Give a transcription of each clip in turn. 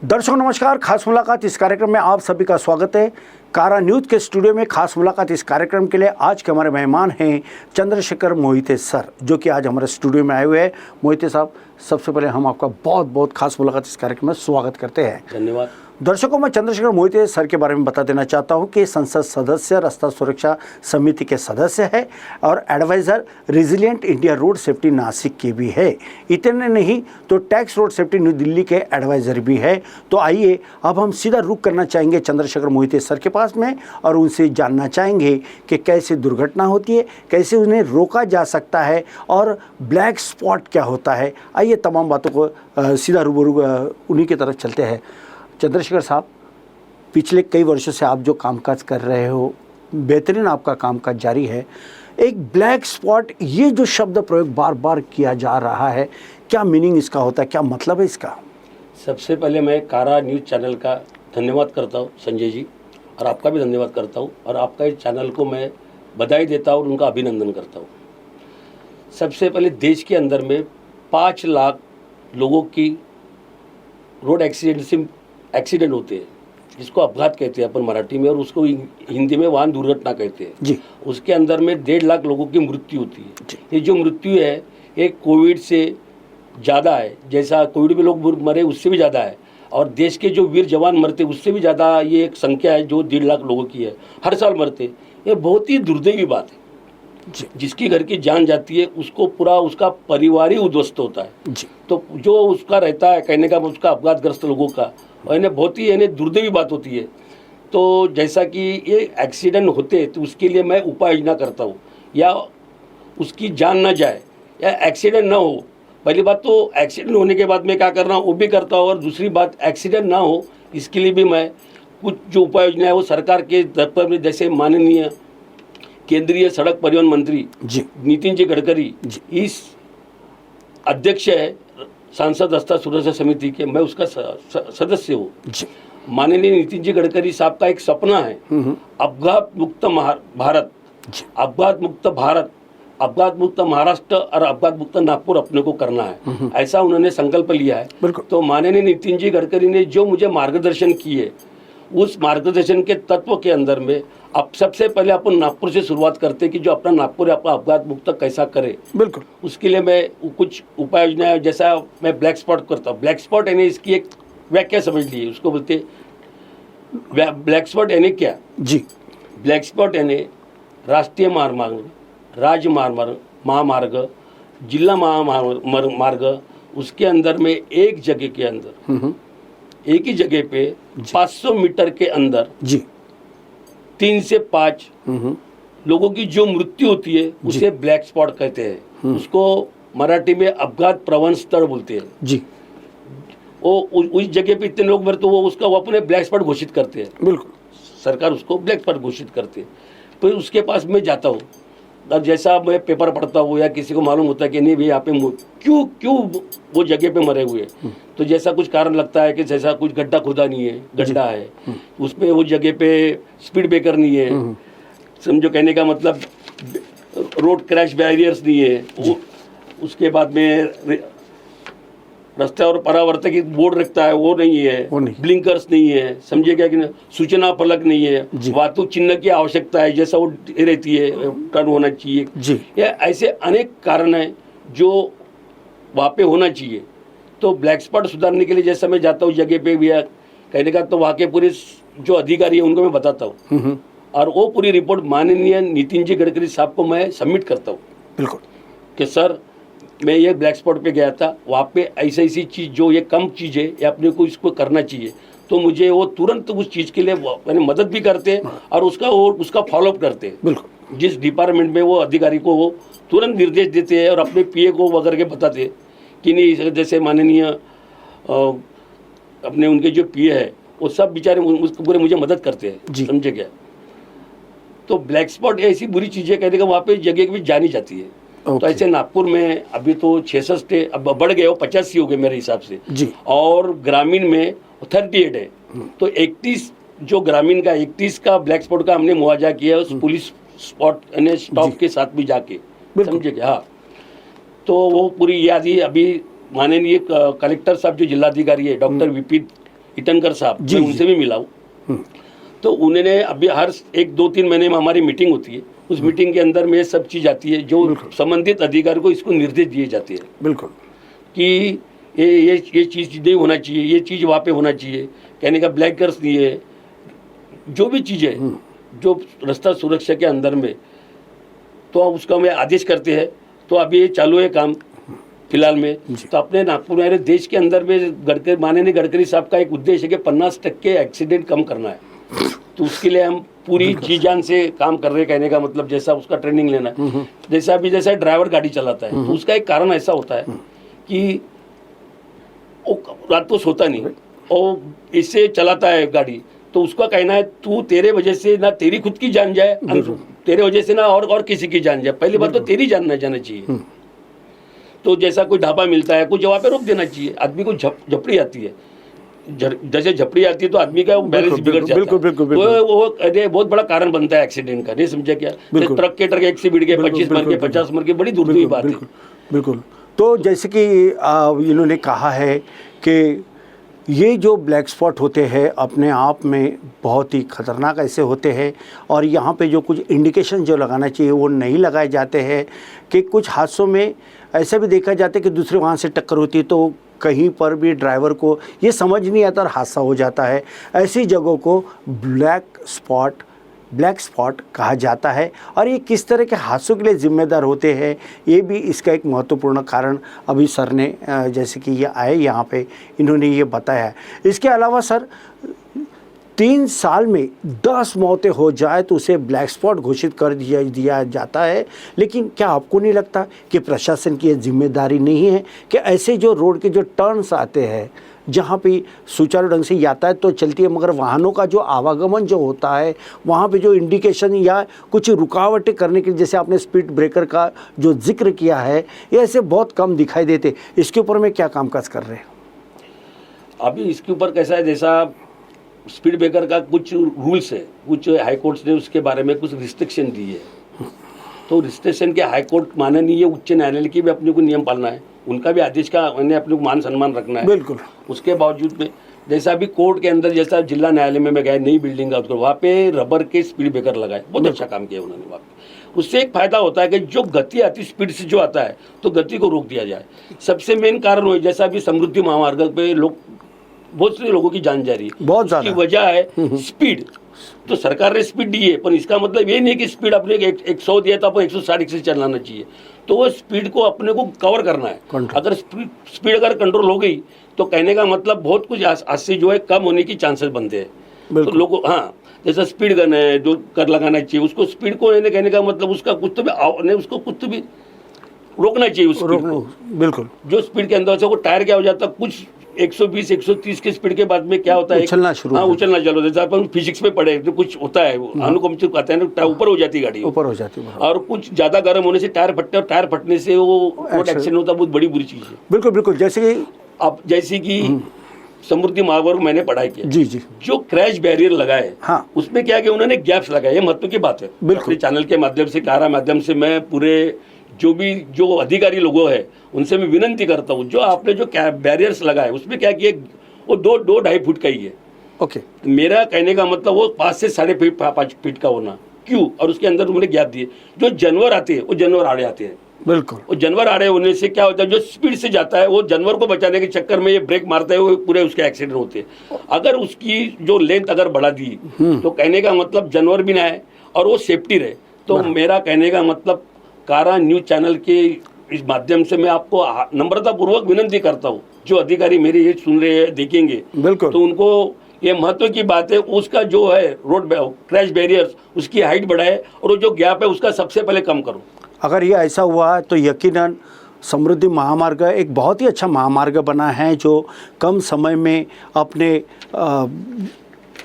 दर्शकों नमस्कार। खास मुलाकात इस कार्यक्रम में आप सभी का स्वागत है। कारा न्यूज़ के स्टूडियो में खास मुलाकात इस कार्यक्रम के लिए आज के हमारे मेहमान हैं चंद्रशेखर मोहिते सर, जो कि आज हमारे स्टूडियो में आए हुए हैं। मोहिते साहब, सबसे पहले हम आपका बहुत बहुत खास मुलाकात इस कार्यक्रम में स्वागत करते हैं। धन्यवाद। दर्शकों, मैं चंद्रशेखर मोहिते सर के बारे में बता देना चाहता हूं कि संसद सदस्य, रास्ता सुरक्षा समिति के सदस्य है और adviser resilient India road safety Nashik के भी है। इतने नहीं तो tax road safety New Delhi के एडवाइज़र भी है। तो आइए अब हम सीधा रुख करना चाहेंगे चंद्रशेखर मोहिते सर के पास में और उनसे जानना चाहेंगे कि कैसे दुर्घटना होती है, कैसे उन्हें रोका जा सकता है और ब्लैक स्पॉट क्या होता है। आइए तमाम बातों को सीधा रूबरू उन्हीं की तरफ चलते हैं। चंद्रशेखर साहब, पिछले कई वर्षों से आप जो कामकाज कर रहे हो, बेहतरीन आपका कामकाज जारी है। एक ब्लैक स्पॉट, ये जो शब्द प्रयोग बार बार किया जा रहा है, क्या मीनिंग इसका होता है, क्या मतलब है इसका? सबसे पहले मैं कारा न्यूज़ चैनल का धन्यवाद करता हूँ संजय जी, और आपका भी धन्यवाद करता हूँ, और आपका इस चैनल को मैं बधाई देता हूँ और उनका अभिनंदन करता हूँ। सबसे पहले देश के अंदर में 5 लाख लोगों की रोड एक्सीडेंट होते हैं, जिसको अपघात कहते हैं अपन मराठी में, और उसको हिंदी में वाहन दुर्घटना कहते हैं जी। उसके अंदर में 1.5 लाख लोगों की मृत्यु होती है। ये जो मृत्यु है ये कोविड से ज़्यादा है, जैसा कोविड में लोग मरे उससे भी ज़्यादा है, और देश के जो वीर जवान मरते उससे भी ज़्यादा ये एक संख्या है जो 1.5 लाख लोगों की है, हर साल मरते। ये बहुत ही दुर्दैवी बात है। जिसकी घर की जान जाती है उसको पूरा उसका परिवार ही उद्ध्वस्त होता है जी। तो जो उसका रहता है कहने का उसका अपघातग्रस्त लोगों का, और इन्हें बहुत ही इन्हें दुर्दैवी बात होती है। तो जैसा कि ये एक्सीडेंट होते तो उसके लिए मैं उपाय योजना करता हूँ, या उसकी जान ना जाए या एक्सीडेंट ना हो। पहली बात तो एक्सीडेंट होने के बाद मैं क्या कर रहा हूँ वो भी करता हूँ, और दूसरी बात एक्सीडेंट ना हो इसके लिए भी मैं कुछ जो उपाय योजना है वो सरकार के दफ्तर में, जैसे माननीय केंद्रीय सड़क परिवहन मंत्री जी नितिन जी गडकरी जी इस अध्यक्ष है सांसद रास्ता सुरक्षा समिति के, मैं उसका सदस्य हूँ। माननीय नितिन जी गडकरी साहब का एक सपना है अपघात मुक्त भारत, अपघात मुक्त भारत, अपघात मुक्त महाराष्ट्र और अपघात मुक्त नागपुर अपने को करना है, ऐसा उन्होंने संकल्प लिया है। तो माननीय नितिन जी गडकरी ने जो मुझे मार्गदर्शन किए, उस मार्गदर्शन के तत्व के अंदर में अब सबसे पहले अपन नागपुर से शुरुआत करते हैं कि जो अपना नागपुर अपना अपघात मुक्त कैसा करे। बिल्कुल, उसके लिए मैं कुछ उपाय योजना, जैसा मैं ब्लैक स्पॉट करता हूँ। ब्लैक स्पॉट यानी इसकी एक व्याख्या समझ लीजिए, उसको बोलते ब्लैक स्पॉट यानी क्या जी। ब्लैक स्पॉट यानी राष्ट्रीय महामार्ग, राज्य महामार्ग, जिला महामार्ग, उसके अंदर में एक जगह के अंदर एक ही जगह पे 500 मीटर के अंदर जी 3 से 5 लोगों की जो मृत्यु होती है उसे ब्लैक स्पॉट कहते हैं। उसको मराठी में अपघात प्रवण स्थल बोलते हैं जी। वो उस जगह पे इतने लोग मरे तो वो अपने ब्लैक स्पॉट घोषित करते हैं। बिल्कुल, सरकार उसको ब्लैक स्पॉट घोषित करते हैं। तो उसके पास मैं जाता हूँ, अब जैसा मैं पेपर पढ़ता हूँ या किसी को मालूम होता है कि नहीं भाई यहाँ पे क्यों वो जगह पे मरे हुए, तो जैसा कुछ कारण लगता है कि जैसा कुछ गड्ढा खुदा नहीं है, गड्ढा है उसपे, वो जगह पे स्पीड ब्रेकर नहीं है, समझो कहने का मतलब रोड क्रैश बैरियर्स नहीं है, उसके बाद में रास्ता और परावर्तक बोर्ड रखता है वो नहीं है, ब्लिंकर्स नहीं है, समझे क्या कि सूचना फलक नहीं है, वातु चिन्ह की आवश्यकता है जैसा वो रहती है टर्न होना चाहिए जी। या ऐसे अनेक कारण है जो वहाँ पे होना चाहिए। तो ब्लैक स्पॉट सुधारने के लिए जैसा मैं जाता हूँ जगह पे भी कहने का, तो वहाँ के पूरे जो अधिकारी है उनको मैं बताता हूँ, और वो पूरी रिपोर्ट माननीय नितिन जी गडकरी साहब को मैं सबमिट करता हूँ। बिल्कुल, कि सर मैं ये ब्लैक स्पॉट पे गया था, वहाँ पे ऐसी चीज़ जो ये कम चीज़ है ये अपने को इसको करना चाहिए, तो मुझे वो तुरंत उस चीज़ के लिए मैंने मदद भी करते हैं और उसका फॉलोअप करते हैं। बिल्कुल, जिस डिपार्टमेंट में वो अधिकारी को वो तुरंत निर्देश देते हैं और अपने पीए को वगैरह के बताते हैं कि नहीं, जैसे माननीय अपने उनके जो पीए है वो सब बेचारे पूरे मुझे मदद करते हैं, समझे क्या। तो ब्लैक स्पॉट ऐसी बुरी चीज़ें कहने का वहाँ पे जगह भी जानी जाती है। तो ऐसे नागपुर में अभी तो 66 थे, अब बढ़ गए, वो 85 हो गए मेरे हिसाब से जी। और ग्रामीण में 38 है। तो 31 जो ग्रामीण का 31 का ब्लैक स्पॉट का हमने मुआवजा किया उस पुलिस स्टॉप के साथ भी जाके, समझे क्या। हाँ, तो वो पूरी याद ही अभी माननीय कलेक्टर साहब जो जिलाधिकारी है डॉक्टर विपिन इटनकर साहब, जी, मैं उनसे भी मिला हूँ। तो उन्होंने अभी हर 1-2-3 महीने में हमारी मीटिंग होती है, उस मीटिंग के अंदर में ये सब चीज़ आती है जो संबंधित अधिकारी को इसको निर्देश दिए जाते हैं बिल्कुल कि ये चीज़ नहीं होना चाहिए, ये चीज़ वहाँ पे होना चाहिए, कहने का ब्लैक कर्स नहीं है, जो भी चीज़ें जो रास्ता सुरक्षा के अंदर में, तो उसका मैं आदेश करते हैं। तो अभी ये चालू है काम फिलहाल में। तो अपने नागपुर में देश के अंदर में माननीय गडकरी साहब का एक उद्देश्य है कि 50% एक्सीडेंट कम करना है। तो उसके लिए हम पूरी जी जान से काम कर रहे हैं, कहने का मतलब जैसा उसका ट्रेनिंग लेना है। जैसा ड्राइवर गाड़ी चलाता है तो उसका एक कारण ऐसा होता है कि वो रात को सोता नहीं और इससे चलाता है गाड़ी, तो उसका कहना है तू तेरे वजह से ना तेरी खुद की जान जाए, तेरे वजह से ना और किसी की जान जाए, पहली बात तो तेरी जान ना जाना चाहिए। तो जैसा कोई ढाबा मिलता है कुछ जगह पे रोक देना चाहिए। आदमी को झपड़ी आती है, जैसे झपड़ी आती है तो आदमी का बैलेंस बिगड़ जाता है, तो वो बहुत बड़ा कारण बनता है एक्सीडेंट का। नहीं समझा क्या? ट्रक के एक से भिड़ गए, 25 मर गए, 50 मर गए, बड़ी दूर की बात है। बिल्कुल। तो जैसे कि इन्होंने कहा है कि ये जो ब्लैक स्पॉट होते हैं अपने आप में बहुत ही खतरनाक ऐसे होते हैं, और यहाँ पे जो कुछ इंडिकेशन जो लगाना चाहिए वो नहीं लगाए जाते हैं, कि कुछ हादसों में ऐसा भी देखा जाता है कि दूसरे वाहन से टक्कर होती है तो कहीं पर भी ड्राइवर को ये समझ नहीं आता और हादसा हो जाता है। ऐसी जगहों को ब्लैक स्पॉट कहा जाता है, और ये किस तरह के हादसों के लिए जिम्मेदार होते हैं ये भी इसका एक महत्वपूर्ण कारण अभी सर ने जैसे कि ये आए यहाँ पे इन्होंने ये बताया है। इसके अलावा सर 3 साल में 10 मौतें हो जाए तो उसे ब्लैक स्पॉट घोषित कर दिया जाता है, लेकिन क्या आपको नहीं लगता कि प्रशासन की ये जिम्मेदारी नहीं है कि ऐसे जो रोड के जो टर्न्स आते हैं जहाँ पे सुचारू ढंग से यातायात तो चलती है मगर वाहनों का जो आवागमन जो होता है वहाँ पे जो इंडिकेशन या कुछ रुकावटें करने के, जैसे आपने स्पीड ब्रेकर का जो जिक्र किया है, ये ऐसे बहुत कम दिखाई देते, इसके ऊपर में क्या कामकाज कर रहे हैं? अभी इसके ऊपर कैसा है, जैसा स्पीड ब्रेकर का कुछ रूल्स है, कुछ हाई कोर्ट्स ने उसके बारे में कुछ रिस्ट्रिक्शन दी है, तो रिस्ट्रिक्शन के हाई कोर्ट माननीय उच्च न्यायालय की भी अपने को नियम पालना है, उनका भी आदेश का अपने को मान सम्मान रखना है। बिल्कुल। उसके बावजूद में जैसा अभी कोर्ट के अंदर, जैसा जिला न्यायालय में गए, नई बिल्डिंग का वहाँ पे रबर के स्पीड ब्रेकर लगाए, बहुत अच्छा काम किया उन्होंने वहाँ पे। उससे एक फायदा होता है कि जो गति आती स्पीड से जो आता है तो गति को रोक दिया जाए। सबसे मेन कारण हो, जैसा अभी समृद्धि महामार्ग पे बहुत से लोगों की जान जा रही है, बहुत ज़्यादा की वजह है स्पीड। तो सरकार ने स्पीड दी है, पर इसका मतलब ये नहीं कि स्पीड अपने 100 दिया तो अपन 160 से चलाना चाहिए, तो वो स्पीड को अपने को कवर करना है। अगर स्पीड अगर कंट्रोल हो गई तो कहने का मतलब बहुत कुछ आज से जो है कम होने की चांसेस बनते हैं। तो लोगों, हाँ, जैसा स्पीड गन है जो कर लगाना चाहिए, उसको स्पीड को कहने का मतलब उसका कुछ तो भी उसको कुछ तो भी रोकना चाहिए उस स्पीड को। बिल्कुल। जो स्पीड के अंदर से वो टायर क्या हो जाता है, कुछ 120-130 के स्पीड के बाद में क्या होता है, उछलना शुरू, हाँ उछलना चालू होता है। जैसे अपन फिजिक्स में पढ़े तो कुछ होता है, अनुकंपित कहते हैं ना, ऊपर हो जाती है गाड़ी, ऊपर हो जाती है, और कुछ ज्यादा गर्म होने से टायर फटते, और टायर फटने से वो रोड एक्सीडेंट होता है, बहुत बड़ी बुरी चीज है। बिल्कुल बिल्कुल। जैसे कि समृद्धि महामार्ग मैंने पढ़ाई किया, जी जी, जो क्रैश बैरियर लगाए, हाँ, उसमें क्या किया उन्होंने, गैप्स लगाए। ये महत्व की बात है। बिल्कुल। चैनल के माध्यम से, कारा माध्यम से मैं पूरे जो अधिकारी लोगों है उनसे मैं विनंती करता हूँ, जो आपने जो बैरियर्स लगाए उसमें क्या किए, वो 2-2.5 फुट का ही है। ओके। मेरा कहने का मतलब वो 5 से 5.5 फीट का होना क्यों, और उसके अंदर उन्होंने गैप दिए। जो जानवर आते हैं वो जानवर आड़े आते हैं। बिल्कुल। वो जानवर आड़े होने से क्या होता है, जो स्पीड से जाता है वो जानवर को बचाने के चक्कर में ये ब्रेक मारता है, वो पूरे उसके एक्सीडेंट होते हैं। अगर उसकी जो लेंथ अगर बढ़ा दी तो कहने का मतलब जानवर भी ना है और वो सेफ्टी रहे। तो मेरा कहने का मतलब कारा न्यूज चैनल के इस माध्यम से मैं आपको नम्रता पूर्वक विनंती करता हूँ, जो अधिकारी मेरे ये सुन रहे हैं देखेंगे, बिल्कुल, तो उनको ये महत्व की बात है, उसका जो है रोड क्रैश बैरियर्स उसकी हाइट बढ़ाए और जो गैप है उसका सबसे पहले कम करो। अगर ये ऐसा हुआ तो यकीनन समृद्धि महामार्ग एक बहुत ही अच्छा महामार्ग बना है, जो कम समय में अपने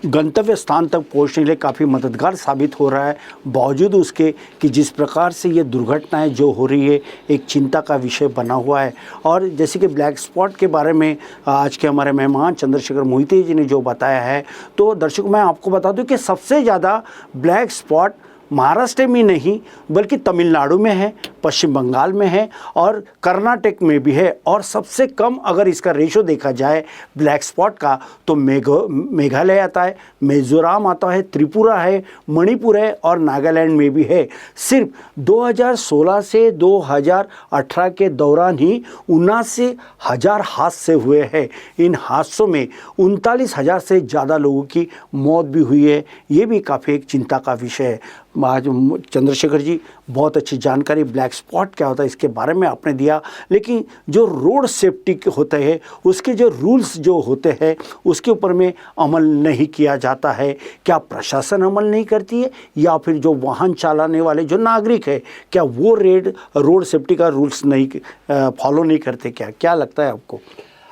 गंतव्य स्थान तक पहुंचने के लिए काफ़ी मददगार साबित हो रहा है। बावजूद उसके कि जिस प्रकार से ये दुर्घटनाएं जो हो रही है एक चिंता का विषय बना हुआ है। और जैसे कि ब्लैक स्पॉट के बारे में आज के हमारे मेहमान चंद्रशेखर मोहिते जी ने जो बताया है, तो दर्शकों मैं आपको बता दूं कि सबसे ज़्यादा ब्लैक स्पॉट महाराष्ट्र में नहीं बल्कि तमिलनाडु में है, पश्चिम बंगाल में है और कर्नाटक में भी है। और सबसे कम अगर इसका रेशो देखा जाए ब्लैक स्पॉट का तो मेघालय आता है, मिजोरम आता है, त्रिपुरा है, मणिपुर है और नागालैंड में भी है। सिर्फ 2016 से 2018 के दौरान ही 79,000 हादसे हुए हैं। इन हादसों में 39,000 से ज़्यादा लोगों की मौत भी हुई है। ये भी काफ़ी एक चिंता का विषय है। आज चंद्रशेखर जी बहुत अच्छी जानकारी ब्लैक स्पॉट क्या होता है इसके बारे में आपने दिया, लेकिन जो रोड सेफ्टी होते हैं उसके जो रूल्स जो होते हैं उसके ऊपर में अमल नहीं किया जाता है। क्या प्रशासन अमल नहीं करती है या फिर जो वाहन चलाने वाले जो नागरिक है क्या वो रोड सेफ्टी का रूल्स नहीं फॉलो नहीं करते? क्या लगता है आपको?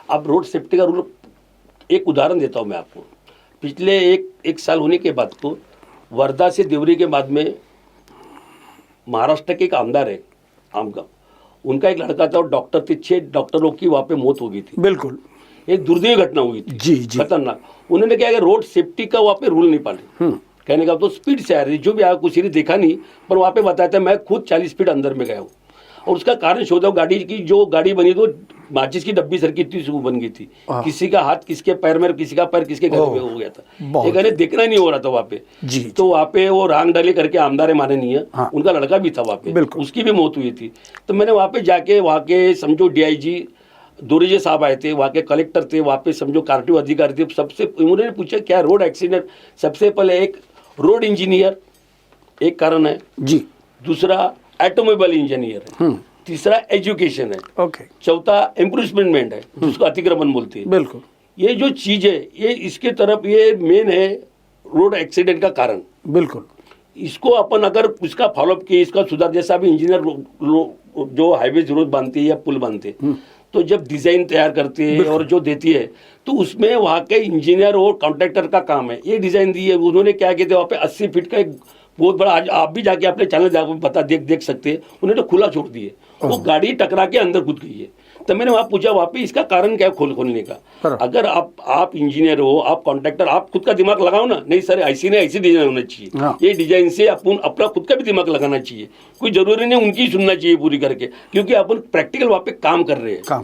अब रोड सेफ्टी का रूल एक उदाहरण देता हूँ मैं आपको। पिछले एक साल होने के बाद को वर्धा से देवरी के बाद में महाराष्ट्र के एक आमदार है आमगांव, उनका एक लड़का था और डॉक्टर थे, 6 डॉक्टरों की वहाँ पे मौत हो गई थी। बिल्कुल एक दुर्दैवी घटना हुई थी, जी जी, खतरनाक। उन्होंने क्या रोड सेफ्टी का वहाँ पे रूल नहीं पाले। कहने का तो स्पीड से आ रही, जो भी आया कुछ ही देखा नहीं, पर वहाँ पे बताया था मैं खुद 40 फीट अंदर में गया हूँ। और उसका कारण शोधा गाड़ी की, जो गाड़ी बनी तो माचिस की डब्बी सर की थी, वो बन गई थी। किसी का हाथ किसके पैर में, किसी का पैर किसके घर में हो गया था। एक कहने देखना नहीं हो रहा था वहाँ पे जी। तो वहाँ पे वो रांग डाले करके आमदार माने नहीं है, हाँ। उनका लड़का भी था वहाँ पे, उसकी भी मौत हुई थी। तो मैंने वहाँ पे जाके वहाँ के समझो DIG दोरीजे साहब आए थे, वहाँ के कलेक्टर थे, वहाँ पे समझो कार्टिव अधिकारी थे। सबसे उन्होंने पूछा क्या रोड एक्सीडेंट, सबसे पहले एक रोड इंजीनियर एक कारण है जी, दूसरा ऑटोमोबाइल इंजीनियर है, तीसरा एजुकेशन है, ओके, चौथा एम्प्रूवमेंट है जिसको अतिक्रमण बोलते हैं। बिल्कुल ये जो चीज है ये इसके तरफ ये मेन है रोड एक्सीडेंट का कारण। बिल्कुल इसको अपन अगर उसका फॉलोअप किए, इसका सुधार, जैसा अभी इंजीनियर जो हाईवे रोड बांधते हैं या पुल बांधते हैं तो जब डिजाइन तैयार करती है और जो देती है तो उसमें वहाँ के इंजीनियर और कॉन्ट्रैक्टर का काम है। ये डिजाइन दी है उन्होंने, क्या कहते हैं वहाँ पे 80 फीट का एक बहुत बड़ा, आज आप भी जाके अपने चैनल जाकर पता देख सकते हैं, उन्होंने तो खुला छोड़ दिए, वो गाड़ी टकरा के अंदर घुस गई है। तो मैंने वहाँ पूछा वहाँ पे इसका कारण क्या है खोलने का। अगर आप इंजीनियर हो, आप कॉन्ट्रैक्टर, आप खुद का दिमाग लगाओ ना, नहीं सर ऐसी नहीं ऐसी डिजाइन होना चाहिए। हाँ। ये डिजाइन से अपन अपना खुद का भी दिमाग लगाना चाहिए, कोई जरूरी नहीं उनकी सुनना चाहिए पूरी करके, क्योंकि अपन प्रैक्टिकल वहाँ पे काम कर रहे हैं।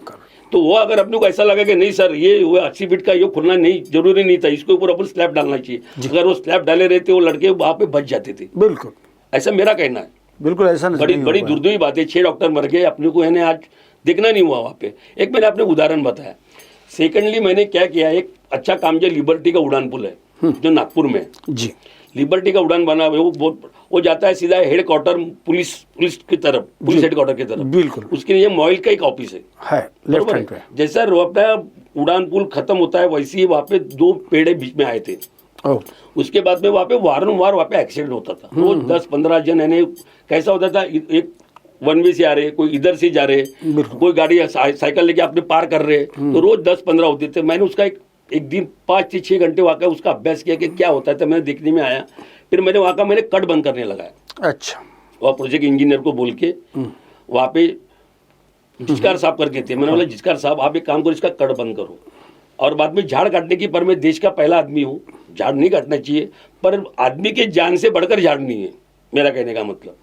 तो वो अगर अपने को ऐसा लगा कि नहीं सर ये 80 फीट का ये खुलना नहीं जरूरी नहीं था, इसके ऊपर अपन स्लैब डालना चाहिए, अगर वो स्लैब डाले रहते वो लड़के वहाँ पे बच जाते थे। बिल्कुल ऐसा मेरा कहना है। बिल्कुल ऐसा नहीं, बड़ी दुर्दैवी बात है, 6 डॉक्टर मर गए, अपने को है आज देखना नहीं हुआ वहाँ पे। एक मैंने आपने उदाहरण बताया। सेकेंडली मैंने क्या किया, एक अच्छा काम जो लिबर्टी का उड़ान पुल है जो नागपुर में जी, लिबर्टी का उड़ान बना हुआ है, वो जाता है सीधा हेडक्वार्टर पुलिस की तरफ, पुलिस हेडक्वार्टर की तरफ। बिल्कुल उसके लिए मोइल का एक ऑफिस है लेफ्ट हैंड पे। जैसा अपना उड़ान पुल खत्म होता है वैसे ही वहाँ पे 2 पेड़ बीच में आए थे। उसके बाद में वहाँ पे वारंवार वहाँ पे एक्सीडेंट होता था, रोज 10-15 जन है। कैसा होता था, एक वन वे से आ रहे, कोई इधर से जा रहे, कोई गाड़ी साइकिल लेके अपने पार कर रहे, तो रोज 10-15 होते थे। मैंने उसका एक दिन 5 से 6 घंटे वहाँ का उसका अभ्यास किया कि क्या होता है, तो मैंने देखने में आया। फिर मैंने वहाँ का कट बंद करने लगाया। अच्छा, वहाँ प्रोजेक्ट इंजीनियर को बोल के वहाँ पे जिसकार साहब करके थे, मैंने बोला जिसकार साहब आप एक काम करो, इसका कट बंद करो। और बाद में झाड़ काटने की, पर मैं देश का पहला आदमी हूँ, झाड़ नहीं काटना चाहिए, पर आदमी के जान से बढ़कर झाड़ नहीं है, मेरा कहने का मतलब।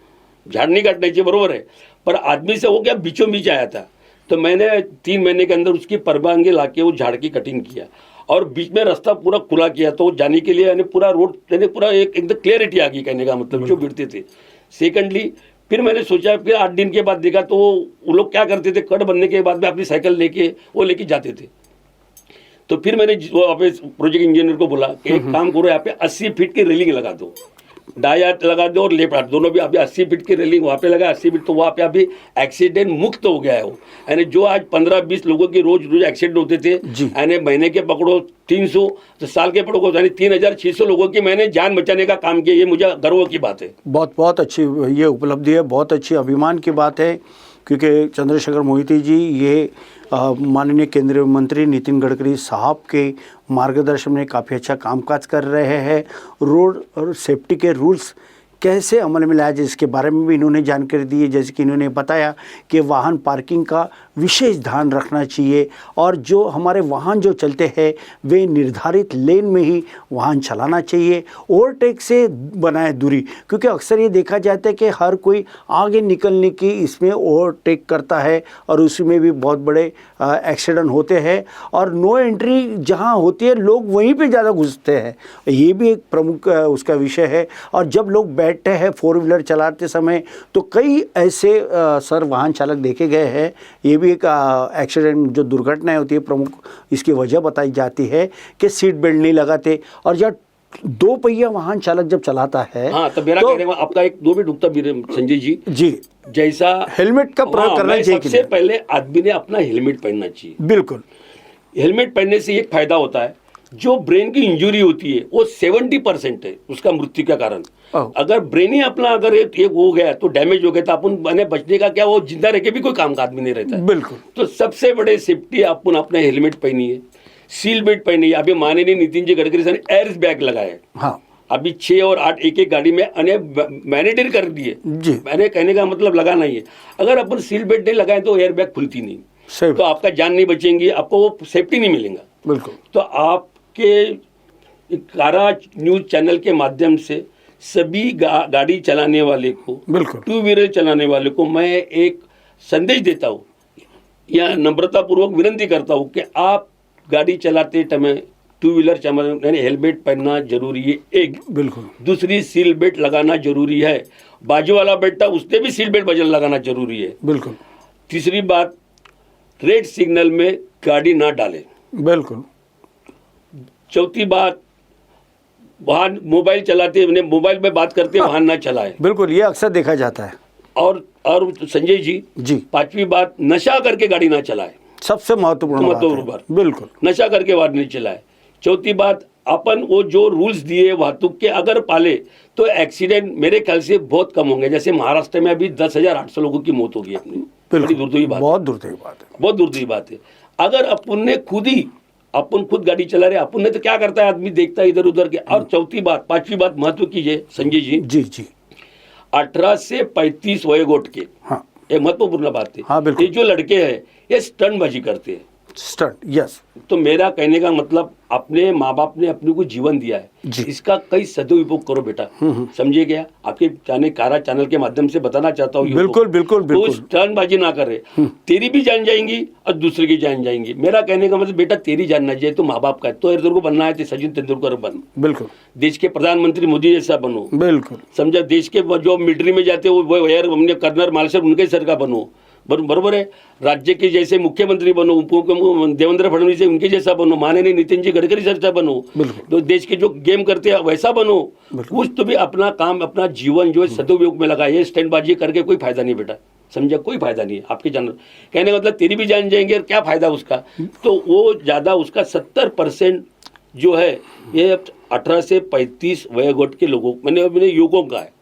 झाड़ नहीं काटना चाहिए बरोबर है, पर आदमी से वो क्या बीचों बीच आया था। तो मैंने 3 महीने के अंदर उसकी परवानगी लाके वो झाड़ की कटिंग किया और बीच में रास्ता पूरा खुला किया, तो जाने के लिए यानी पूरा रोड यानी पूरा एकदम क्लियरिटी आ गई, कहने का मतलब जो भिड़ते थे। सेकेंडली फिर मैंने सोचा, फिर 8 दिन के बाद देखा तो वो लोग क्या करते थे, कट बनने के बाद में अपनी साइकिल लेके जाते थे। तो फिर मैंने वहाँ पे प्रोजेक्ट इंजीनियर को बोला कि एक काम करो, यहाँ पे 80 फीट की रेलिंग लगा दो, दाया लगा दो और लेफ्ट हाथ दोनों भी। अभी 80 फीट की रेलिंग वहाँ पे लगा, 80 फीट, तो वहाँ पे अभी एक्सीडेंट मुक्त हो गया है वो। यानी जो आज 15-20 लोगों की रोज एक्सीडेंट होते थे, यानी महीने के पकड़ो 300, तो साल के पकड़ो यानी 3600 लोगों की मैंने जान बचाने का काम किया। ये मुझे गर्व की बात है। बहुत अच्छी ये उपलब्धि है, बहुत अच्छी अभिमान की बात है, क्योंकि चंद्रशेखर मोहिते जी ये माननीय केंद्रीय मंत्री नितिन गडकरी साहब के मार्गदर्शन में काफ़ी अच्छा कामकाज कर रहे हैं। रोड और सेफ्टी के रूल्स कैसे अमल में लाया जाए इसके बारे में भी इन्होंने जानकारी दी है। जैसे कि इन्होंने बताया कि वाहन पार्किंग का विशेष ध्यान रखना चाहिए और जो हमारे वाहन जो चलते हैं वे निर्धारित लेन में ही वाहन चलाना चाहिए। ओवरटेक से बनाए दूरी, क्योंकि अक्सर ये देखा जाता है कि हर कोई आगे निकलने की इसमें ओवरटेक करता है और उसी में भी बहुत बड़े एक्सीडेंट होते हैं। और नो एंट्री जहाँ होती है लोग वहीं पे ज़्यादा घुसते हैं, ये भी एक प्रमुख उसका विषय है। और जब लोग बैठते हैं फोर व्हीलर चलाते समय तो कई ऐसे सर वाहन चालक देखे गए हैं, ये भी एक एक्सीडेंट जो दुर्घटनाएं होती है प्रमुख इसकी वजह बताई जाती है कि सीट बेल्ट नहीं लगाते। और जब दो पहिया वाहन चालक जब चलाता है, हाँ, तो मेरा कहने का आपका एक 2 मिनट रुकता संजय जी जैसा हेलमेट का प्रयोग करना चाहिए। सबसे पहले आदमी ने अपना हेलमेट पहनना चाहिए। बिल्कुल, हेलमेट पहनने से एक फायदा होता है, जो ब्रेन की इंजरी होती है वो 70% है उसका मृत्यु का कारण। अगर ब्रेन ही अपना अगर एक हो गया तो डैमेज हो गया तो अपन बने बचने का क्या, वो जिंदा रह के भी कोई काम का आदमी नहीं रहता है। बिल्कुल। तो सबसे बड़े सेफ्टी अपन अपने हेलमेट पहनिए, सील बेल्ट पहनिए। अभी माननीय नितिन जी गडकरी सर ने एयर बैग लगाए। हाँ, अभी 6 और 8 एक गाड़ी में मैंडेटरी कर दिए जी। मैंने कहने का मतलब लगाना ही है। अगर अपन सील बेल्ट नहीं लगाए तो एयर बैग खुलती नहीं, तो आपका जान नहीं बचेंगी, आपको वो सेफ्टी नहीं मिलेगा। बिल्कुल। तो आपके कारा न्यूज चैनल के माध्यम से सभी गाड़ी चलाने वाले को, बिल्कुल, 2 व्हीलर चलाने वाले को मैं एक संदेश देता हूँ या नम्रतापूर्वक विनती करता हूँ कि आप गाड़ी चलाते समय 2 व्हीलर चलाने हेलमेट पहनना जरूरी है, एक। बिल्कुल। दूसरी सील बेल्ट लगाना जरूरी है, बाजू वाला बैठा उसने भी सील बेल्ट बजल लगाना जरूरी है। बिल्कुल। तीसरी बात, रेड सिग्नल में गाड़ी ना डालें। बिल्कुल। चौथी बात, वाहन मोबाइल चलाते मोबाइल में बात करते वाहन ना चलाए। बिल्कुल, ये अक्सर देखा जाता है। और संजय जी, 5वीं बात, नशा करके गाड़ी ना चलाए। सबसे महत्वपूर्ण बात। बिल्कुल, नशा करके वाहन नहीं चलाए। चौथी बात, अपन वो जो रूल्स दिए वाहतूक के अगर पाले तो एक्सीडेंट मेरे ख्याल से बहुत कम होंगे। जैसे महाराष्ट्र में अभी 10,800 लोगों की मौत होगी अपनी, बड़ी दूर बात, बहुत दूर की बात है, बहुत दूर की बात है। अगर अपन ने अपन खुद गाड़ी चला रहे, अपन ने तो क्या करता है, आदमी देखता है इधर उधर के। और चौथी बात, 5वीं बात महत्व की है संजय जी, 18 से 35 वयोगोट के, हाँ, ये महत्वपूर्ण बात है। हाँ, ये जो लड़के हैं ये स्टंटबाजी करते हैं। Stunt, yes. तो मेरा कहने का मतलब, अपने माँ बाप ने अपने को जीवन दिया है, इसका कई सदुपयोग करो बेटा, समझे गया। आपके कारा चैनल के माध्यम से बताना चाहता हूँ। बिल्कुल बिल्कुल बिल्कुल, स्टंटबाजी ना करे, तेरी भी जान जाएंगी और दूसरे की जान जाएंगी। मेरा कहने का मतलब, बेटा तेरी जान ना जाए तो माँ बाप का, तो इधर को बनना है तो सचिन तेंदुलकर बन, बिल्कुल, देश के प्रधानमंत्री मोदी जैसा बनो, बिल्कुल, समझा। देश के जो मिलिट्री में जाते वो एयर हमने कर्नल मार्शल उनके सर का बनो, बरोबर है। राज्य के जैसे मुख्यमंत्री बनो, देवेंद्र फडणवीस उनके जैसा बनो, माननीय नितिन जी गडकरी सर सा बनो, तो देश के जो गेम करते हैं वैसा बनो। कुछ तो भी अपना काम, अपना जीवन जो है सदुपयोग में लगाइए। स्टैंडबाजी करके कोई फायदा नहीं बेटा, समझा, कोई फायदा नहीं। आपके जान कहने का मतलब, तेरी भी जान जाएंगे और क्या फायदा उसका। तो वो ज़्यादा उसका 70% जो है ये 18 से 35 वयोगोट के लोगों, मैंने युवकों का है,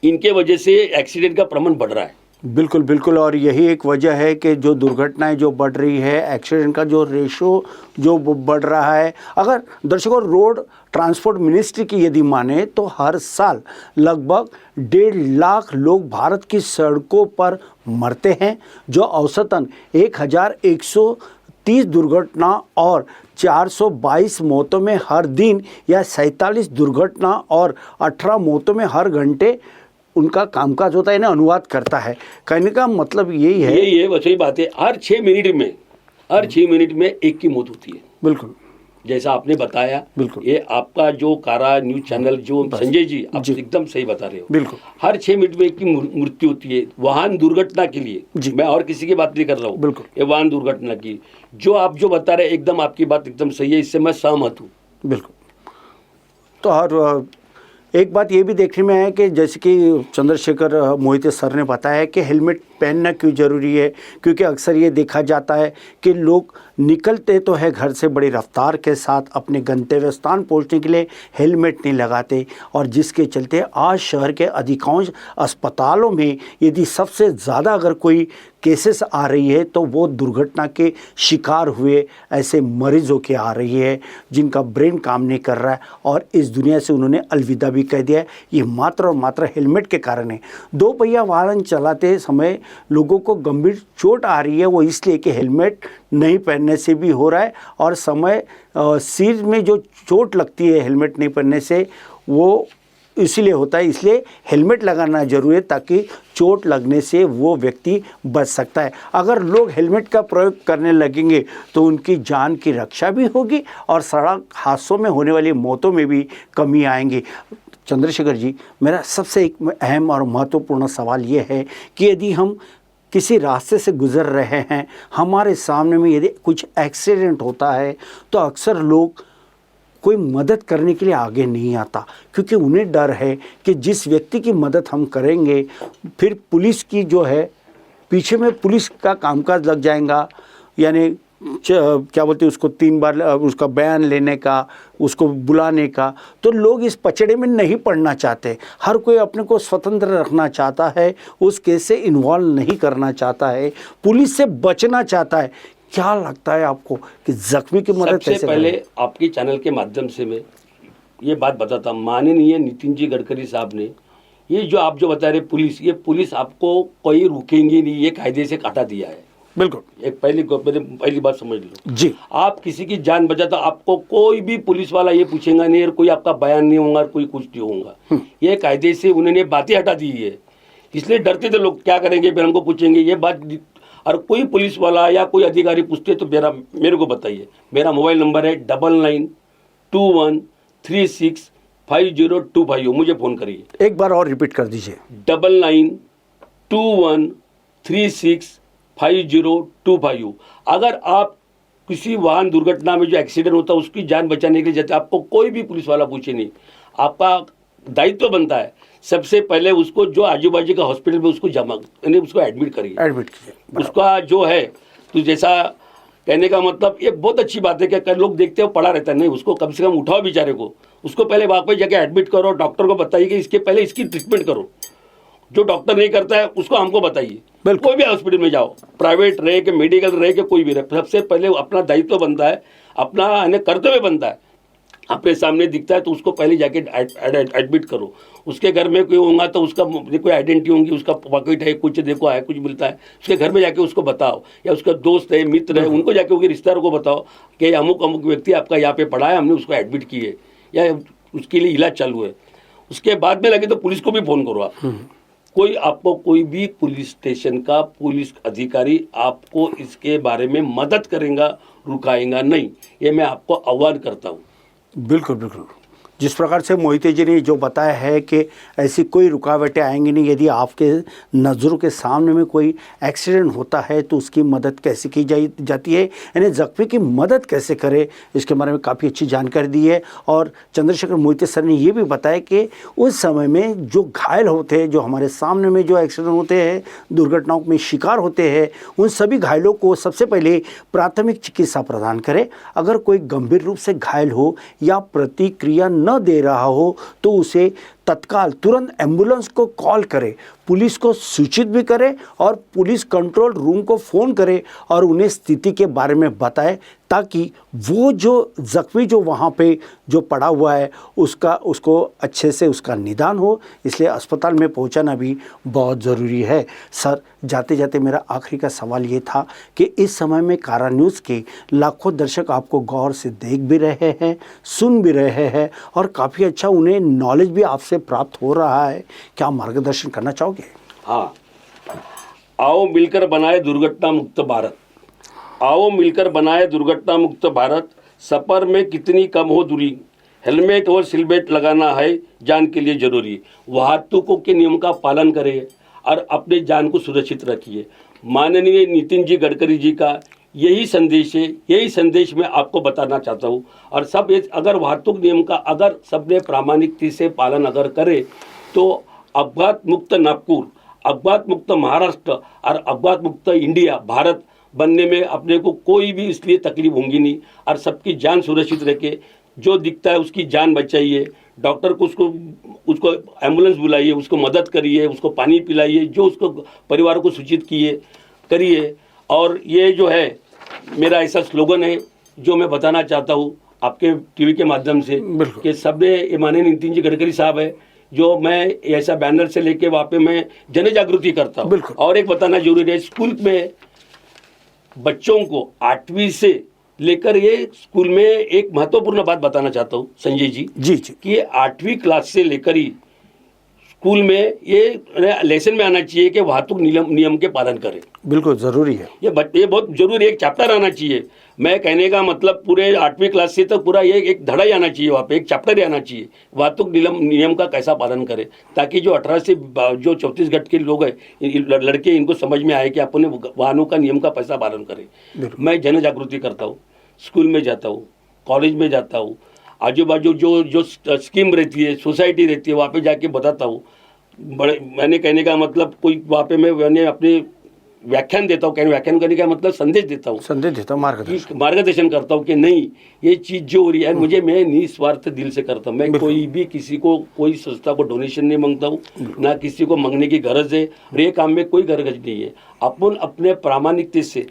इनके वजह से एक्सीडेंट का प्रमाण बढ़ रहा है। बिल्कुल बिल्कुल, और यही एक वजह है कि जो दुर्घटनाएं जो बढ़ रही है, एक्सीडेंट का जो रेशो जो बढ़ रहा है। अगर दर्शकों, रोड ट्रांसपोर्ट मिनिस्ट्री की यदि माने तो हर साल लगभग 1.5 लाख लोग भारत की सड़कों पर मरते हैं, जो औसतन 1130 दुर्घटना और 422 मौतों में हर दिन, या 47 दुर्घटना और 18 मौतों में हर घंटे उनका कामकाज होता है, ना अनुवाद करता है। कहने का मतलब यही है, वही बात है। हर 6 मिनट में एक की मौत होती है। बिल्कुल, जैसा आपने बताया। बिल्कुल, ये आपका जो कारा न्यूज चैनल जो संजय जी आप एकदम सही बता रहे हो। बिल्कुल, हर 6 मिनट में एक की मृत्यु होती है वाहन दुर्घटना के लिए। मैं और किसी की बात नहीं कर रहा हूँ, बिल्कुल, ये वाहन दुर्घटना की जो आप जो बता रहे, एकदम आपकी बात एकदम सही है, इससे मैं सहमत हूँ। बिल्कुल। तो हर एक बात ये भी देखने में है कि जैसे कि चंद्रशेखर मोहिते सर ने बताया कि हेलमेट पहनना क्यों ज़रूरी है, क्योंकि अक्सर ये देखा जाता है कि लोग निकलते तो है घर से बड़ी रफ्तार के साथ अपने गंतव्य स्थान पहुंचने के लिए हेलमेट नहीं लगाते, और जिसके चलते आज शहर के अधिकांश अस्पतालों में यदि सबसे ज़्यादा अगर कोई केसेस आ रही है तो वो दुर्घटना के शिकार हुए ऐसे मरीजों के आ रही है, जिनका ब्रेन काम नहीं कर रहा है और इस दुनिया से उन्होंने अलविदा भी कह दिया है। ये मात्र और मात्र हेलमेट के कारण है। 2 पहिया वाहन चलाते समय लोगों को गंभीर चोट आ रही है वो इसलिए कि हेलमेट नहीं पहनने से भी हो रहा है, और सिर में जो चोट लगती है हेलमेट नहीं पहनने से वो इसीलिए होता है। इसलिए हेलमेट लगाना जरूरी है ताकि चोट लगने से वो व्यक्ति बच सकता है। अगर लोग हेलमेट का प्रयोग करने लगेंगे तो उनकी जान की रक्षा भी होगी और सड़क हादसों में होने वाली मौतों में भी कमी आएंगी। चंद्रशेखर जी, मेरा सबसे एक अहम और महत्वपूर्ण सवाल ये है कि यदि हम किसी रास्ते से गुजर रहे हैं, हमारे सामने में यदि कुछ एक्सीडेंट होता है तो अक्सर लोग कोई मदद करने के लिए आगे नहीं आता, क्योंकि उन्हें डर है कि जिस व्यक्ति की मदद हम करेंगे फिर पुलिस की जो है पीछे में पुलिस का कामकाज लग जाएगा, यानी क्या बोलते हैं उसको 3 बार उसका बयान लेने का, उसको बुलाने का। तो लोग इस पचड़े में नहीं पड़ना चाहते। हर कोई अपने को स्वतंत्र रखना चाहता है, उस केस से इन्वॉल्व नहीं करना चाहता है, पुलिस से बचना चाहता है। क्या लगता है आपको कि जख्मी की मदद कैसे सबसे पहले आपकी चैनल के माध्यम से मैं ये बात बताता हूँ, माननीय नितिन जी गडकरी साहब ने ये जो आप जो बता रहे पुलिस, ये पुलिस आपको कोई रुकेंगी नहीं, ये कायदे से काटा दिया है। बिल्कुल, एक पहली बात समझ लो जी। आप किसी की जान बचाता, आपको कोई भी पुलिस वाला ये पूछेगा नहीं और कोई आपका बयान नहीं होगा, कोई कुछ नहीं होगा। ये कायदे से उन्होंने बातें हटा दी है, इसलिए डरते थे लोग क्या करेंगे, फिर हमको पूछेंगे ये बात। और कोई पुलिस वाला या कोई अधिकारी पूछते तो मेरे को बताइए। मेरा मोबाइल नंबर है 9921365025, मुझे फ़ोन करिए। एक बार और रिपीट कर दीजिए। 9921365025। अगर आप किसी वाहन दुर्घटना में जो एक्सीडेंट होता है उसकी जान बचाने के लिए जाते, आपको कोई भी पुलिस वाला पूछे नहीं, आपका दायित्व बनता है सबसे पहले उसको जो आजू बाजू का हॉस्पिटल में उसको यानी उसको एडमिट करिए, एडमिट कीजिए। उसका जो है तो जैसा कहने का मतलब ये बहुत अच्छी बात है कि कई लोग देखते हो पड़ा रहता है, नहीं उसको कम से कम उठाओ बेचारे को, उसको पहले वहाँ पे जाके एडमिट करो, डॉक्टर को बताइए कि इसके पहले इसकी ट्रीटमेंट करो। जो डॉक्टर नहीं करता है उसको हमको बताइए। कोई भी हॉस्पिटल में जाओ, प्राइवेट रहे कि मेडिकल रहे कि कोई भी रहे, सबसे पहले अपना दायित्व बनता है, अपना कर्तव्य बनता है। अपने सामने दिखता है तो उसको पहले जाके एडमिट करो। उसके घर में कोई होगा तो उसका कोई आइडेंटिटी होंगी, उसका पॉकेट है, कुछ देखो है, कुछ मिलता है, उसके घर में जाके उसको बताओ, या उसका दोस्त है, मित्र है, उनको जाके उनके रिश्तेदारों को बताओ कि अमुक अमुक व्यक्ति आपका यहाँ पे पड़ा है, हमने उसको एडमिट किए या उसके लिए इलाज चालू है। उसके बाद में लगे तो पुलिस को भी फ़ोन करो आप। आपको कोई भी पुलिस स्टेशन का पुलिस अधिकारी आपको इसके बारे में मदद करेगा, रुकाएगा नहीं। ये मैं आपको आह्वान करता हूँ। बिल्कुल बिल्कुल, जिस प्रकार से मोहिते जी ने जो बताया है कि ऐसी कोई रुकावटें आएंगी नहीं, यदि आपके नज़रों के सामने में कोई एक्सीडेंट होता है तो उसकी मदद कैसे की जाती है, यानी जख्मी की मदद कैसे करें, इसके बारे में काफ़ी अच्छी जानकारी दी है। और चंद्रशेखर मोहिते सर ने ये भी बताया कि उस समय में जो घायल होते हैं, जो हमारे सामने में जो एक्सीडेंट होते हैं, दुर्घटनाओं में शिकार होते हैं, उन सभी घायलों को सबसे पहले प्राथमिक चिकित्सा प्रदान करें। अगर कोई गंभीर रूप से घायल हो या प्रतिक्रिया न दे रहा हो तो उसे तत्काल तुरंत एम्बुलेंस को कॉल करे, पुलिस को सूचित भी करे और पुलिस कंट्रोल रूम को फ़ोन करे और उन्हें स्थिति के बारे में बताए, ताकि वो जो जख्मी जो वहाँ पे जो पड़ा हुआ है उसको अच्छे से उसका निदान हो। इसलिए अस्पताल में पहुँचाना भी बहुत ज़रूरी है। सर, जाते जाते मेरा आखिरी का सवाल ये था कि इस समय में कारा न्यूज़ के लाखों दर्शक आपको गौर से देख भी रहे हैं, सुन भी रहे हैं और काफ़ी अच्छा उन्हें नॉलेज भी आपसे प्राप्त हो रहा है। क्या मार्गदर्शन करना चाहोगे? हाँ, आओ मिलकर बनाए दुर्घटना मुक्त भारत। आओ मिलकर बनाए दुर्घटना मुक्त भारत। सफ़र में कितनी कम हो दूरी, हेलमेट और सीटबेल्ट लगाना है जान के लिए जरूरी। वाहतुकों के नियम का पालन करें और अपनी जान को सुरक्षित रखिए। माननीय नितिन जी गडकरी जी का यही संदेश है, यही संदेश मैं आपको बताना चाहता हूँ। और सब अगर वाहतुक नियम का अगर सबने प्रामाणिकता से पालन अगर करे तो अपघात मुक्त नागपुर, अपघात मुक्त महाराष्ट्र और अपघात मुक्त इंडिया भारत बनने में अपने को कोई भी इसलिए तकलीफ होंगी नहीं। और सबकी जान सुरक्षित रखे, जो दिखता है उसकी जान बचाइए, डॉक्टर को उसको एम्बुलेंस बुलाइए, उसको मदद करिए, उसको पानी पिलाइए, जो उसको परिवार को सूचित करिए। और ये जो है मेरा ऐसा स्लोगन है जो मैं बताना चाहता हूँ आपके टीवी के माध्यम से कि सबने, माननीय नितिन जी गडकरी साहब है, जो मैं ऐसा बैनर से लेके वहाँ पे मैं जन जागृति करता हूँ। बिल्कुल। और एक बताना जरूरी है, स्कूल में बच्चों को 8वीं से लेकर ये स्कूल में एक महत्वपूर्ण बात बताना चाहता हूँ संजय जी, जी जी कि 8वीं क्लास से लेकर ही स्कूल में ये लेसन में आना चाहिए कि वाहतुक नियम के पालन करें। बिल्कुल ज़रूरी है। ये बहुत जरूरी एक चैप्टर आना चाहिए। मैं कहने का मतलब पूरे 8वीं क्लास से तो पूरा ये एक धड़ा ही आना चाहिए, वहाँ पे एक चैप्टर ही आना चाहिए, वाहतुक नियम का कैसा पालन करें, ताकि जो 18 से जो 34 घट के लोग हैं लड़के, इनको समझ में आए कि अपने वाहनों का नियम का कैसा पालन करें। मैं जन जागृति करता हूँ, स्कूल में जाता हूँ, कॉलेज में जाता हूँ, आजू बाजू जो स्कीम रहती है, सोसाइटी रहती है, वहाँ पे जाके बताता हूँ। मैंने कहने का मतलब मैंने अपने व्याख्यान देता हूँ, व्याख्यान करने का मतलब संदेश देता हूँ, मार्गदर्शन करता हूँ कि नहीं, ये चीज़ जो हो रही है मैं निस्वार्थ दिल से करता हूँ। मैं कोई भी किसी को, कोई संस्था को डोनेशन नहीं मांगता हूँ, ना किसी को मांगने की गरज है, और ये काम में कोई गरज नहीं है। अपन अपने प्रामाणिकता से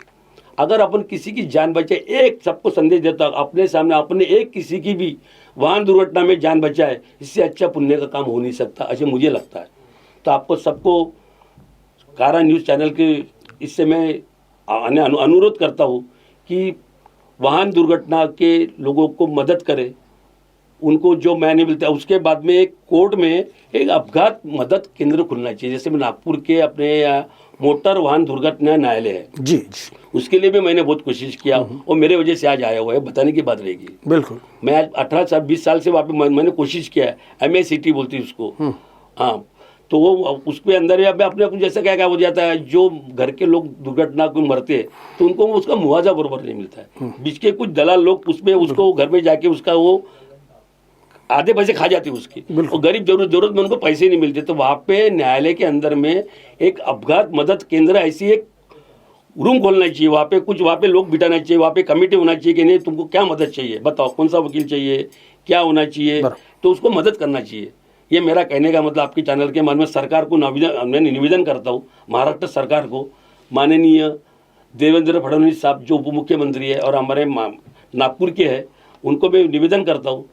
अगर अपन किसी की जान बचाए, एक सबको संदेश देता हूँ, अपने सामने अपने एक किसी की भी वाहन दुर्घटना में जान बचाए, इससे अच्छा पुण्य का काम हो नहीं सकता, ऐसे मुझे लगता है। तो आपको सबको कारा न्यूज़ चैनल के इससे मैं अनुरोध करता हूँ कि वाहन दुर्घटना के लोगों को मदद करें, उनको जो मैंने मिलता है। उसके बाद में एक कोर्ट में एक अपघात मदद केंद्र खुलना चाहिए, जैसे मैं नागपुर के अपने मोटर वाहन दुर्घटना न्यायालय है जी, उसके लिए भी मैंने बहुत कोशिश किया, और मेरे वजह से आज आया हुआ है, बताने की बात रहेगी। बिल्कुल। मैं आज 18-20 साल से वहाँ पे मैंने कोशिश किया है, MACT बोलती है उसको। हाँ, तो वो उसके अंदर अपने जैसा क्या क्या हो जाता है, जो घर के लोग दुर्घटना को मरते हैं तो उनको उसका मुआवजा बराबर नहीं मिलता है। बीच के कुछ दलाल लोग उसमें उसको घर में जाके उसका वो आधे पैसे खा जाते हैं उसके, और गरीब जरूरतमंद को पैसे नहीं मिलते। तो वहाँ पे न्यायालय के अंदर में एक अपघात मदद केंद्र, ऐसी एक रूम खोलना चाहिए, वहाँ पे लोग बिठाना चाहिए, वहाँ पे कमेटी होना चाहिए कि नहीं तुमको क्या मदद चाहिए, बताओ कौन सा वकील चाहिए, क्या होना चाहिए, तो उसको मदद करना चाहिए। ये मेरा कहने का मतलब आपके चैनल के माध्यम में सरकार को मैं निवेदन करता हूँ, महाराष्ट्र सरकार को, माननीय देवेंद्र फडणवीस साहब जो उप मुख्यमंत्री है और हमारे नागपुर के हैं, उनको मैं निवेदन करता हूँ,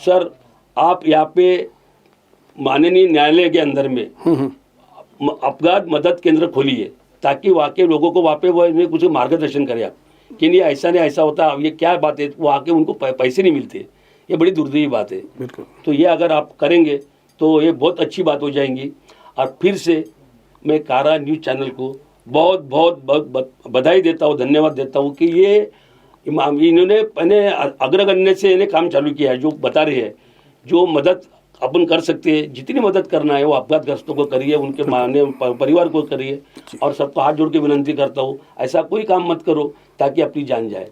सर आप यहाँ पे माननीय न्यायालय के अंदर में अपघात मदद केंद्र खोलिए, ताकि वहाँ के लोगों को वहाँ पे वो कुछ मार्गदर्शन करें आप कि नहीं ऐसा नहीं ऐसा होता, ये क्या बात है, वहाँ के उनको पैसे नहीं मिलते, ये बड़ी दुर्दैवी बात है। बिल्कुल। तो ये अगर आप करेंगे तो ये बहुत अच्छी बात हो जाएंगी। और फिर से मैं कारा न्यूज़ चैनल को बहुत बहुत बहुत बधाई देता हूँ, धन्यवाद देता हूँ कि ये इन्होंने अग्रगण्य से इन्हें काम चालू किया है, जो बता रहे हैं, जो मदद अपन कर सकते हैं, जितनी मदद करना है वो अपघातग्रस्तों को करिए, उनके परिवार को करिए, और सबको हाथ जोड़ के विनंती करता हूँ ऐसा कोई काम मत करो ताकि अपनी जान जाए।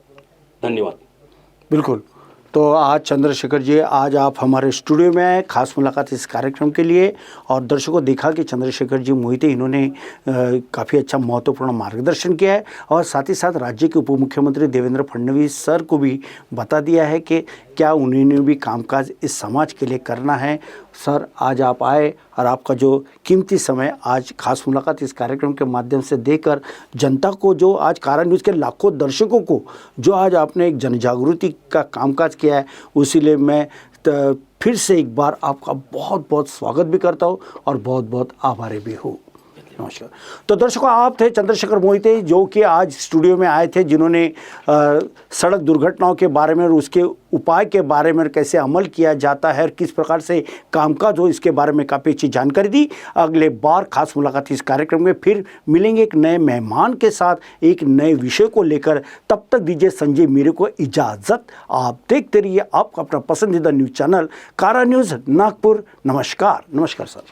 धन्यवाद। बिल्कुल। तो आज चंद्रशेखर जी, आज आप हमारे स्टूडियो में आए खास मुलाकात इस कार्यक्रम के लिए, और दर्शकों देखा कि चंद्रशेखर जी मोहिते इन्होंने काफ़ी अच्छा महत्वपूर्ण मार्गदर्शन किया है, और साथ ही साथ राज्य के उप मुख्यमंत्री देवेंद्र फडणवीस सर को भी बता दिया है कि क्या उन्होंने भी कामकाज इस समाज के लिए करना है। सर आज आप आए और आपका जो कीमती समय आज खास मुलाकात इस कार्यक्रम के माध्यम से देकर जनता को, जो आज कारा न्यूज़ के लाखों दर्शकों को जो आज आपने एक जन जागृति का कामकाज किया है, उसीलिए मैं फिर से एक बार आपका बहुत बहुत स्वागत भी करता हूँ और बहुत बहुत आभारी भी हूँ। नमस्कार। तो दर्शकों, आप थे चंद्रशेखर मोहिते जो कि आज स्टूडियो में आए थे, जिन्होंने सड़क दुर्घटनाओं के बारे में और उसके उपाय के बारे में, कैसे अमल किया जाता है और किस प्रकार से कामकाज हो, इसके बारे में काफ़ी अच्छी जानकारी दी। अगले बार खास मुलाकात इस कार्यक्रम में फिर मिलेंगे एक नए मेहमान के साथ, एक नए विषय को लेकर। तब तक दीजिए संजय मीरे को इजाज़त। आप देखते रहिए आपका अपना पसंदीदा न्यूज़ चैनल कारा न्यूज़ नागपुर। नमस्कार। नमस्कार सर।